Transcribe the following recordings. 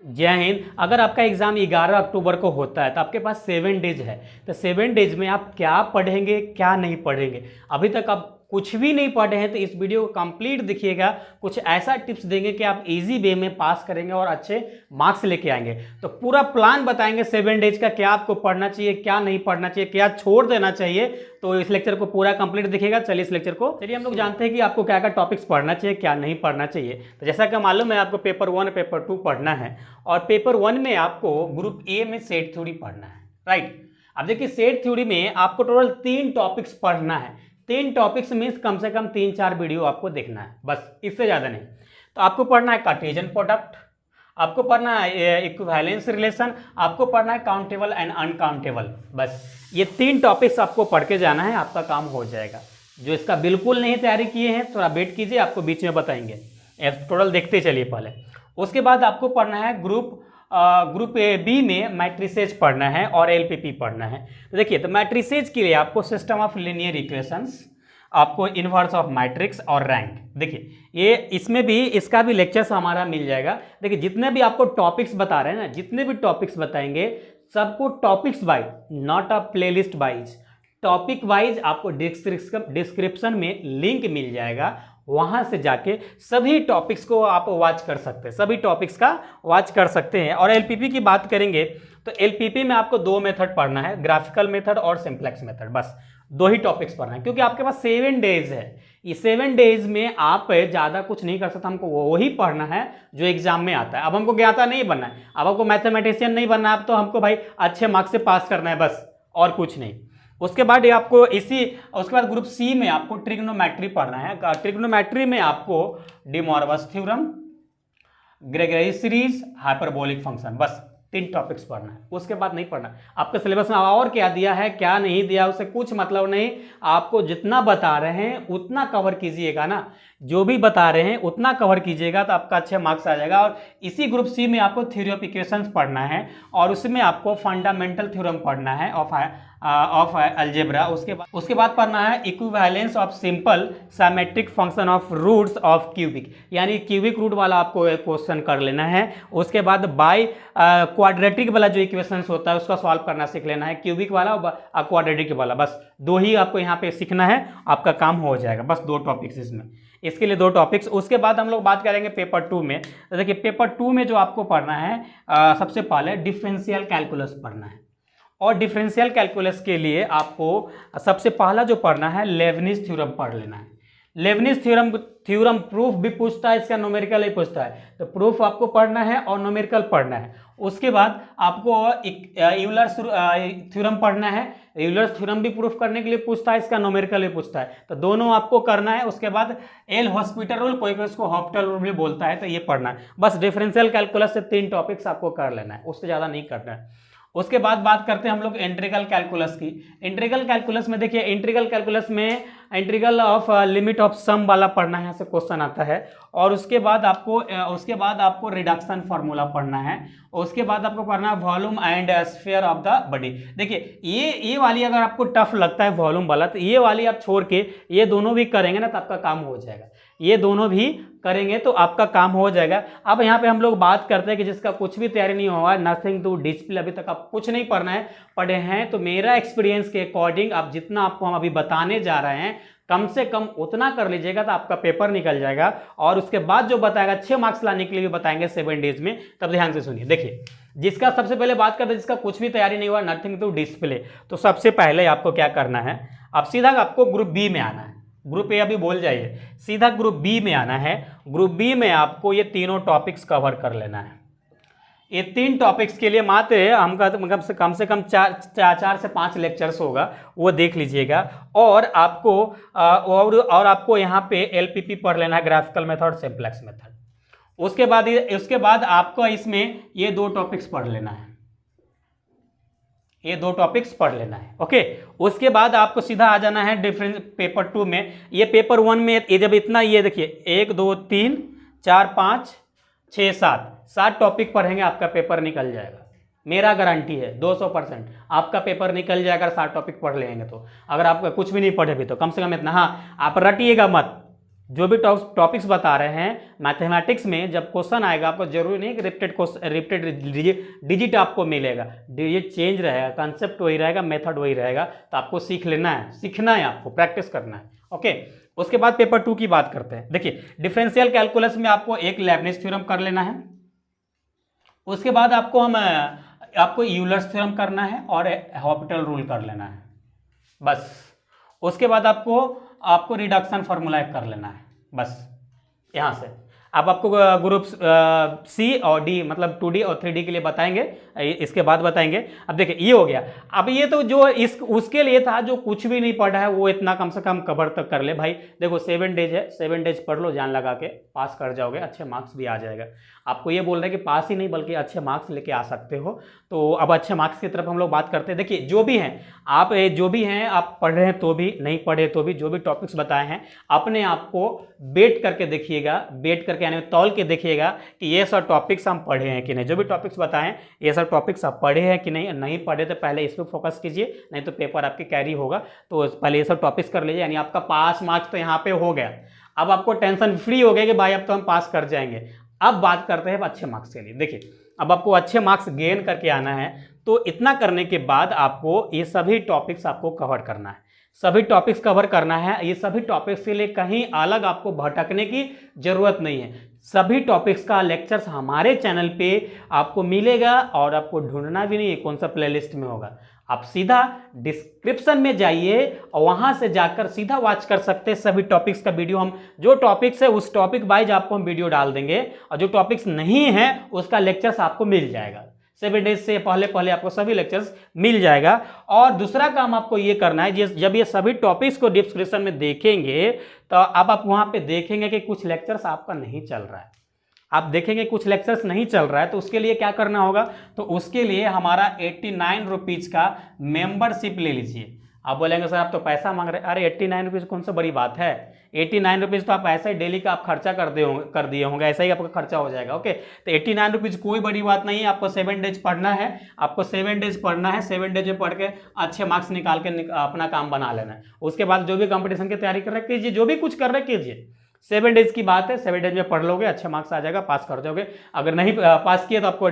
जय हिंद। अगर आपका एग्जाम 11 अक्टूबर को होता है तो आपके पास 7 डेज है, तो 7 डेज में आप क्या पढ़ेंगे क्या नहीं पढ़ेंगे, अभी तक आप कुछ भी नहीं पढ़े हैं तो इस वीडियो को कंप्लीट देखिएगा। कुछ ऐसा टिप्स देंगे कि आप इजी वे में पास करेंगे और अच्छे मार्क्स लेके आएंगे। तो पूरा प्लान बताएंगे 7 डेज का, क्या आपको पढ़ना चाहिए क्या नहीं पढ़ना चाहिए, क्या छोड़ देना चाहिए। तो इस लेक्चर को पूरा कंप्लीट देखिएगा। चलिए इस लेक्चर को हम लोग जानते हैं कि आपको क्या क्या टॉपिक्स पढ़ना चाहिए क्या नहीं पढ़ना चाहिए। तो जैसा कि मालूम है आपको पेपर 1 पेपर 2 पढ़ना है, और पेपर 1 में आपको ग्रुप ए में सेट थ्योरी पढ़ना है, राइट। अब देखिए सेट थ्योरी में आपको टोटल 3 टॉपिक्स पढ़ना है। 3 टॉपिक्स मीन्स कम से कम 3-4 वीडियो आपको देखना है, बस इससे ज़्यादा नहीं। तो आपको पढ़ना है कार्टेशियन प्रोडक्ट, आपको पढ़ना है इक्विवेलेंस रिलेशन, आपको पढ़ना है काउंटेबल एंड अनकाउंटेबल। बस ये 3 टॉपिक्स आपको पढ़ के जाना है, आपका काम हो जाएगा। जो इसका बिल्कुल नहीं तैयारी किए हैं थोड़ा वेट कीजिए, आपको बीच में बताएंगे। टोटल देखते चलिए पहले। उसके बाद आपको पढ़ना है ग्रुप ए बी में मैट्रिसेज पढ़ना है और एलपीपी पढ़ना है। तो देखिए, तो मैट्रिसेज के लिए आपको सिस्टम ऑफ लीनियर इक्वेशंस, आपको इनवर्स ऑफ मैट्रिक्स और रैंक। देखिए ये इसमें भी इसका भी लेक्चर्स हमारा मिल जाएगा। देखिए जितने भी आपको टॉपिक्स बता रहे हैं ना, जितने भी टॉपिक्स बताएंगे सबको topics wise, not a playlist wise, topic wise आपको डिस्क्रिप्शन में लिंक मिल जाएगा। वहां से जाके सभी टॉपिक्स को आप वॉच कर सकते हैं, सभी टॉपिक्स का वॉच कर सकते हैं। और एलपीपी की बात करेंगे तो एलपीपी में आपको 2 मेथड पढ़ना है, ग्राफिकल मेथड और सिंप्लेक्स मेथड। बस 2 ही टॉपिक्स पढ़ना है, क्योंकि आपके पास 7 डेज है। ये 7 डेज में आप ज़्यादा कुछ नहीं कर सकते, हमको वही पढ़ना है जो एग्जाम में आता है। अब हमको ज्ञाता नहीं बनना है, अब हमको मैथमेटिशियन नहीं बनना है, अब तो हमको भाई अच्छे मार्क्स से पास करना है बस, और कुछ नहीं। उसके बाद ये आपको उसके बाद ग्रुप सी में आपको ट्रिग्नोमेट्री पढ़ना है। ट्रिग्नोमेट्री में आपको De Morgan theorem, Gregory series, hyperbolic function, बस 3 टॉपिक्स पढ़ना है। उसके बाद नहीं पढ़ना। आपके सिलेबस में और क्या दिया है क्या नहीं दिया उससे कुछ मतलब नहीं। आपको जितना बता रहे हैं उतना कवर कीजिएगा ना, जो भी बता रहे हैं उतना कवर कीजिएगा तो आपका अच्छे मार्क्स आ जाएगा। और इसी ग्रुप सी में आपको थ्योरी ऑफ इक्वेशंस पढ़ना है, और उसमें आपको फंडामेंटल थ्योरम पढ़ना है ऑफ अलजेब्रा। उसके बाद पढ़ना है equivalence of simple symmetric function of roots of cubic, यानी क्यूबिक रूट वाला आपको क्वेश्चन कर लेना है। उसके बाद बाय क्वाड्रेटिक वाला जो इक्वेशंस होता है उसका सॉल्व करना सीख लेना है, क्यूबिक वाला और क्वाड्रेटिक वाला। बस 2 ही आपको यहाँ पे सीखना है, आपका काम हो जाएगा। बस 2 टॉपिक्स इसमें, इसके लिए 2 टॉपिक्स। उसके बाद हम लोग बात करेंगे पेपर 2 में। तो देखिए पेपर 2 में जो आपको पढ़ना है सबसे पहले डिफरेंशियल कैलकुलस पढ़ना है। और डिफरेंशियल कैलकुलस के लिए आपको सबसे पहला जो पढ़ना है लेबनिज थ्योरम पढ़ लेना है। लेबनिज थ्योरम प्रूफ भी पूछता है, इसका न्यूमेरिकल ही पूछता है, तो प्रूफ आपको पढ़ना है और न्यूमेरिकल पढ़ना है। उसके बाद आपको यूलर्स थ्योरम पढ़ना है। यूलर्स थ्योरम भी प्रूफ करने के लिए पूछता है, इसका न्यूमेरिकल भी पूछता है, तो दोनों आपको करना है। उसके बाद एल हॉस्पिटल रूल, कोई इसको हॉस्पिटल रूल भी बोलता है, तो ये पढ़ना है। बस डिफरेंशियल कैलकुलस से 3 टॉपिक्स आपको कर लेना है, उससे ज़्यादा नहीं करना है। उसके बाद बात करते हैं हम लोग इंटीग्रल कैलकुलस की। इंटीग्रल कैलकुलस में देखिए, इंटीग्रल कैलकुलस में integral of limit of some वाला पढ़ना है, ऐसे क्वेश्चन आता है। और उसके बाद आपको रिडक्शन फार्मूला पढ़ना है। उसके बाद आपको पढ़ना है volume and sphere of the body. देखिए ये वाली अगर आपको टफ लगता है वॉल्यूम वाला, तो ये वाली आप छोड़ के ये दोनों भी करेंगे ना तो आपका काम हो जाएगा। ये दोनों भी करेंगे तो आपका काम हो जाएगा। अब यहाँ पे हम लोग बात करते हैं कि जिसका कुछ भी तैयारी नहीं हुआ, नथिंग टू डिस्प्ले, अभी तक आप कुछ नहीं पढ़ना है, पढ़े हैं तो मेरा एक्सपीरियंस के अकॉर्डिंग आप जितना आपको हम अभी बताने जा रहे हैं कम से कम उतना कर लीजिएगा तो आपका पेपर निकल जाएगा। और उसके बाद जो बताएगा 6 मार्क्स लाने के लिए भी बताएंगे 7 डेज में, तब ध्यान से सुनिए। देखिए जिसका सबसे पहले बात करते हैं जिसका कुछ भी तैयारी नहीं हुआ, नथिंग टू डिस्प्ले, तो सबसे पहले आपको क्या करना है, अब सीधा आपको ग्रुप बी में आना है। ग्रुप ए अभी बोल जाइए, सीधा ग्रुप बी में आना है। ग्रुप बी में आपको ये तीनों टॉपिक्स कवर कर लेना है। ये 3 टॉपिक्स के लिए मात्र हमका कम से कम 4 से 5 लेक्चर्स होगा, वो देख लीजिएगा। और आपको यहाँ पे एलपीपी पढ़ लेना है, ग्राफिकल मेथड, सिंप्लेक्स मेथड। उसके बाद आपको इसमें ये 2 टॉपिक्स पढ़ लेना है, ये 2 टॉपिक्स पढ़ लेना है, ओके। उसके बाद आपको सीधा आ जाना है डिफरेंस पेपर 2 में। ये पेपर 1 में ये जब इतना, ये देखिए 1 2 3 4 5 6 7 टॉपिक पढ़ेंगे, आपका पेपर निकल जाएगा। मेरा गारंटी है 200% आपका पेपर निकल जाएगा अगर 7 टॉपिक पढ़ लेंगे तो। अगर आप कुछ भी नहीं पढ़े भी तो कम से कम इतना, हाँ आप रटिएगा मत, जो भी टॉपिक्स बता रहे हैं मैथमेटिक्स में, जब क्वेश्चन आएगा आपको जरूरी नहीं कि रिपीटेड डिजिट आपको मिलेगा, डिजिट चेंज रहेगा, कंसेप्ट वही रहेगा, मेथड वही रहेगा, तो आपको सीख लेना है, सीखना है, आपको प्रैक्टिस करना है। ओके, उसके बाद पेपर 2 की बात करते हैं। देखिए डिफरेंशियल कैलकुलस में आपको एक लेबनिज थ्योरम कर लेना है, उसके बाद आपको यूलर्स थ्योरम करना है और हॉस्पिटल रूल कर लेना है, बस। उसके बाद आपको रिडक्शन फार्मूला कर लेना है, बस यहाँ से। अब आपको ग्रुप सी और डी मतलब 2D और 3D के लिए बताएंगे, इसके बाद बताएंगे। अब देखिए ये हो गया। अब ये तो जो उसके लिए था जो कुछ भी नहीं पढ़ा है वो इतना कम से कम कवर तक कर ले भाई। देखो 7 डेज है, 7 डेज पढ़ लो, जान लगा के पास कर जाओगे, अच्छे मार्क्स भी आ जाएगा। आपको ये बोल रहे हैं कि पास ही नहीं बल्कि अच्छे मार्क्स लेके आ सकते हो। तो अब अच्छे मार्क्स की तरफ हम लोग बात करते हैं। देखिए जो भी हैं आप पढ़ रहे हैं तो भी, नहीं पढ़े तो भी, जो भी टॉपिक्स बताए हैं अपने आप को वेट करके देखिएगा, वेट करके यानी तौल के देखिएगा कि ये सब टॉपिक्स हम पढ़े हैं कि नहीं। जो भी टॉपिक्स बताएं ये सब टॉपिक्स आप पढ़े हैं कि नहीं, नहीं पढ़े तो पहले इस पर फोकस कीजिए, नहीं तो पेपर आपके कैरी होगा। तो पहले ये सब टॉपिक्स कर लीजिए, यानी आपका पास मार्क्स तो यहाँ पे हो गया। अब आपको टेंशन फ्री हो गया कि भाई अब तो हम पास कर जाएंगे। अब बात करते हैं अच्छे मार्क्स के लिए। देखिए अब आपको अच्छे मार्क्स गेन करके आना है, तो इतना करने के बाद आपको ये सभी टॉपिक्स आपको कवर करना है, सभी टॉपिक्स कवर करना है। ये सभी टॉपिक्स के लिए कहीं अलग आपको भटकने की जरूरत नहीं है। सभी टॉपिक्स का लेक्चर्स हमारे चैनल पे आपको मिलेगा और आपको ढूंढना भी नहीं है कौन सा प्लेलिस्ट में होगा। आप सीधा डिस्क्रिप्शन में जाइए और वहां से जाकर सीधा वॉच कर सकते हैं सभी टॉपिक्स का वीडियो। हम जो टॉपिक्स है उस टॉपिक वाइज आपको हम वीडियो डाल देंगे, और जो टॉपिक्स नहीं है उसका लेक्चर्स आपको मिल जाएगा। 7 डेज से पहले आपको सभी लेक्चर्स मिल जाएगा। और दूसरा काम आपको ये करना है, जब ये सभी टॉपिक्स को डिस्क्रिप्शन में देखेंगे तो अब आप वहां पे देखेंगे कि कुछ लेक्चर्स आपका नहीं चल रहा है, आप देखेंगे कुछ लेक्चर्स नहीं चल रहा है, तो उसके लिए क्या करना होगा, तो उसके लिए हमारा 89 रुपीज़ का मेंबरशिप ले लीजिए। आप बोलेंगे सर आप तो पैसा मांग रहे हैं, अरे 89 रुपीज़ कौन सा बड़ी बात है। 89 रुपीज़ तो आप ऐसा ही डेली का आप खर्चा कर दिए होंगे, ऐसा ही आपका खर्चा हो जाएगा। ओके, तो 89 रुपीज़ कोई बड़ी बात नहीं है। आपको 7 डेज पढ़ना है, आपको 7 डेज पढ़ना है। 7 डेज में पढ़ के अच्छे मार्क्स निकाल के अपना काम बना लेना है। उसके बाद जो भी कंपटीशन की तैयारी कर रहे कीजिए, जो भी कुछ कर रहे कीजिए। 7 डेज की बात है, 7 डेज में पढ़ लोगे, अच्छे मार्क्स आ जाएगा, पास कर जाओगे। अगर नहीं पास किए तो आपको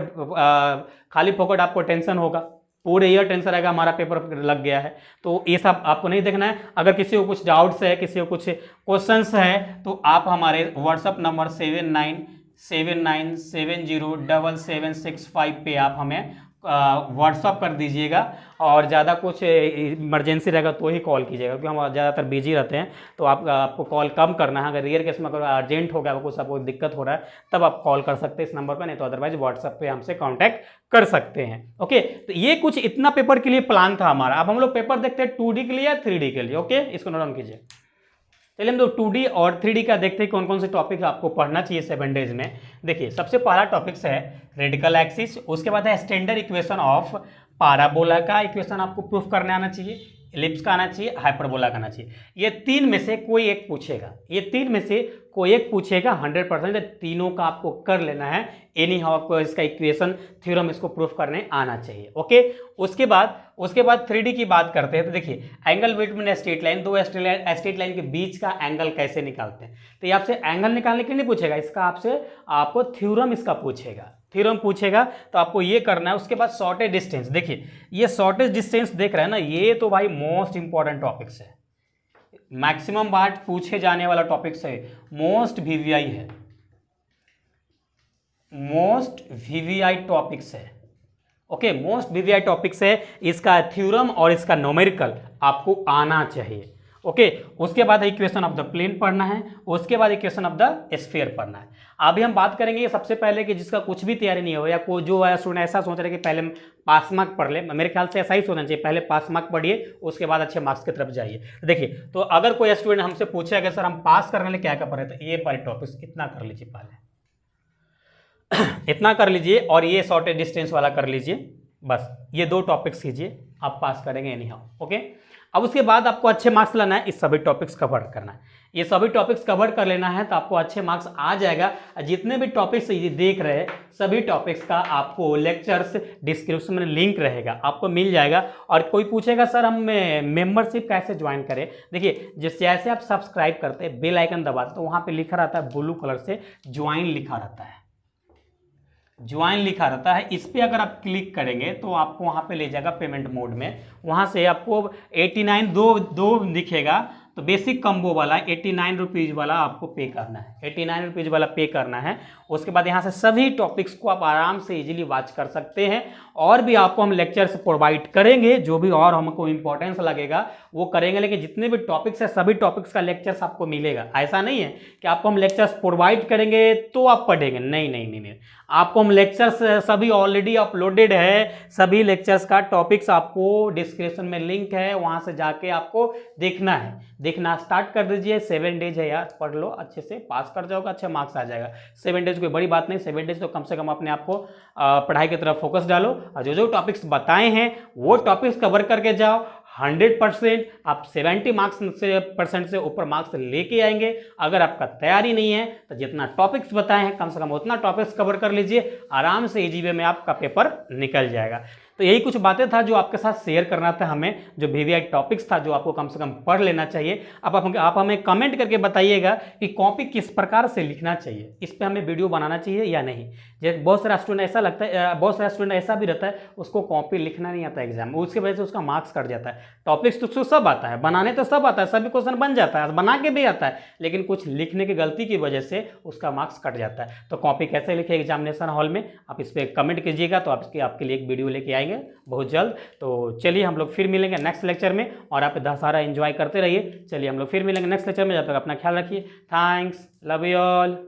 खाली फोकट आपको टेंशन होगा, पूरे ईयर टेंशन रहेगा हमारा पेपर लग गया है। तो ये सब आपको नहीं देखना है। अगर किसी को कुछ डाउट्स है, किसी को कुछ क्वेश्चंस है, तो आप हमारे व्हाट्सअप नंबर 7979707765 पे आप हमें व्हाट्सअप कर दीजिएगा। और ज़्यादा कुछ इमरजेंसी रहेगा तो ही कॉल कीजिएगा, क्योंकि हम ज़्यादातर बिजी रहते हैं। तो आपको कॉल कम करना है। अगर रेयर केस में अगर अर्जेंट हो गया, कुछ आपको दिक्कत हो रहा है, तब आप कॉल कर सकते हैं इस नंबर पर, नहीं तो अदरवाइज व्हाट्सअप पे हमसे कांटेक्ट कर सकते हैं। ओके, तो ये कुछ इतना पेपर के लिए प्लान था हमारा। अब हम लोग पेपर देखते हैं 2D के लिए या 3D के लिए। ओके, इसको नोट डाउन कीजिए। चलिए हम लोग 2D और 3D का देखते हैं कौन कौन से टॉपिक आपको पढ़ना चाहिए 7 डेज में। देखिए सबसे पहला टॉपिक्स है रेडिकल एक्सिस, उसके बाद है स्टैंडर्ड इक्वेशन ऑफ पाराबोला का इक्वेशन आपको प्रूफ करने आना चाहिए, एलिप्स का आना चाहिए, हाइपरबोला का आना चाहिए। ये 3 में से कोई एक पूछेगा, ये 3 में से कोई एक पूछेगा 100%। तीनों का आपको कर लेना है। एनी हाउ आपको इसका इक्वेशन थ्योरम इसको प्रूफ करने आना चाहिए। ओके, उसके बाद 3D की बात करते हैं। तो देखिए एंगल बिटवीन स्ट्रेट लाइन, दो स्ट्रेट लाइन के बीच का एंगल कैसे निकालते हैं। तो ये आपसे एंगल निकालने के लिए नहीं पूछेगा, इसका आपको थ्योरम इसका पूछेगा, थ्योरम पूछेगा। तो आपको ये करना है। उसके बाद शॉर्टेज डिस्टेंस, देखिए ये शॉर्टेज डिस्टेंस देख रहे हैं ना, ये तो भाई मोस्ट इंपॉर्टेंट टॉपिक्स है, मैक्सिमम बार पूछे जाने वाला टॉपिक्स है, मोस्ट वीवीआई है, मोस्ट वीवीआई टॉपिक्स है। ओके, मोस्ट वीवीआई टॉपिक्स है। इसका थ्योरम और इसका न्यूमेरिकल आपको आना चाहिए। ओके, उसके बाद इक्वेशन ऑफ द प्लेन पढ़ना है, उसके बाद इक्वेशन ऑफ द स्फीयर पढ़ना है। अभी हम बात करेंगे सबसे पहले कि जिसका कुछ भी तैयारी नहीं हो, या कोई जो स्टूडेंट ऐसा सोच रहे कि पहले पास मार्क पढ़ ले, मेरे ख्याल से ऐसा ही सोचना चाहिए, पहले पास मार्क पढ़िए उसके बाद अच्छे मार्क्स की तरफ जाइए। देखिए तो अगर कोई स्टूडेंट हमसे पूछे कि सर हम पास करने लिए क्या क्या पढ़े, तो ये पहले टॉपिक्स इतना कर लीजिए, पहले इतना कर लीजिए और ये शॉर्टेज डिस्टेंस वाला कर लीजिए। बस ये 2 टॉपिक्स कीजिए, आप पास करेंगे एनी हाउ। ओके, अब उसके बाद आपको अच्छे मार्क्स लाना है, इस सभी टॉपिक्स कवर करना है। ये सभी टॉपिक्स कवर कर लेना है तो आपको अच्छे मार्क्स आ जाएगा। जितने भी टॉपिक्स ये देख रहे हैं सभी टॉपिक्स का आपको लेक्चर्स डिस्क्रिप्शन में लिंक रहेगा, आपको मिल जाएगा। और कोई पूछेगा सर हम मेंबरशिप कैसे ज्वाइन करें, देखिए जैसे आप सब्सक्राइब करते हैं बेल आइकन दबाते तो वहाँ पे लिखा रहता है ब्लू कलर से ज्वाइन लिखा रहता है, ज्वाइन लिखा रहता है। इस पर अगर आप क्लिक करेंगे तो आपको वहाँ पे ले जाएगा पेमेंट मोड में। वहाँ से आपको 89 दो दिखेगा, तो बेसिक कम्बो वाला 89 रुपीज़ वाला आपको पे करना है, 89 रुपीज़ वाला पे करना है। उसके बाद यहाँ से सभी टॉपिक्स को आप आराम से इजीली वॉच कर सकते हैं। और भी आपको हम लेक्चर्स प्रोवाइड करेंगे, जो भी और हमको इंपॉर्टेंस लगेगा वो करेंगे, लेकिन जितने भी टॉपिक्स है सभी टॉपिक्स का लेक्चर्स आपको मिलेगा। ऐसा नहीं है कि आपको हम लेक्चर्स प्रोवाइड करेंगे तो आप पढ़ेंगे, नहीं नहीं नहीं, नहीं। आपको हम लेक्चर्स सभी ऑलरेडी अपलोडेड है, सभी लेक्चर्स का टॉपिक्स आपको डिस्क्रिप्शन में लिंक है, वहाँ से जाके आपको देखना है, देखना स्टार्ट कर दीजिए। 7 डेज है यार, पढ़ लो अच्छे से, पास कर जाओगे, अच्छे मार्क्स आ जाएगा। 7 डेज कोई बड़ी बात नहीं, 7 डेज तो कम से कम अपने आप को पढ़ाई की तरफ फोकस डालो और जो टॉपिक्स बताए हैं वो टॉपिक्स कवर करके जाओ। 100% आप 70 परसेंट से ऊपर मार्क्स लेके आएंगे। अगर आपका तैयारी नहीं है तो जितना टॉपिक्स बताए हैं कम से कम उतना टॉपिक्स कवर कर लीजिए, आराम से इजी वे में आपका पेपर निकल जाएगा। तो यही कुछ बातें था जो आपके साथ शेयर करना था हमें, जो VVI टॉपिक्स था जो आपको कम से कम पढ़ लेना चाहिए। अब आप हमें कमेंट करके बताइएगा कि कॉपी किस प्रकार से लिखना चाहिए, इस पे हमें वीडियो बनाना चाहिए या नहीं। जैसे बहुत सारा स्टूडेंट ऐसा लगता है, बहुत सारा स्टूडेंट ऐसा भी रहता है उसको कॉपी लिखना नहीं आता एग्जाम में, उसकी वजह से उसका मार्क्स कट जाता है। टॉपिक्स तो सब आता है, बनाने तो सब आता है, सभी क्वेश्चन बन जाता है, बना के भी आता है, लेकिन कुछ लिखने की गलती की वजह से उसका मार्क्स कट जाता है। तो कॉपी कैसे लिखे एग्जामिनेशन हॉल में, आप इस पर कमेंट कीजिएगा तो आपके लिए एक वीडियो लेके आएंगे बहुत जल्द। तो चलिए हम लोग फिर मिलेंगे नेक्स्ट लेक्चर में, और आप दशहरा एंजॉय करते रहिए। चलिए हम लोग फिर मिलेंगे नेक्स्ट लेक्चर में, जब तक अपना ख्याल रखिए। Thanks, love you all.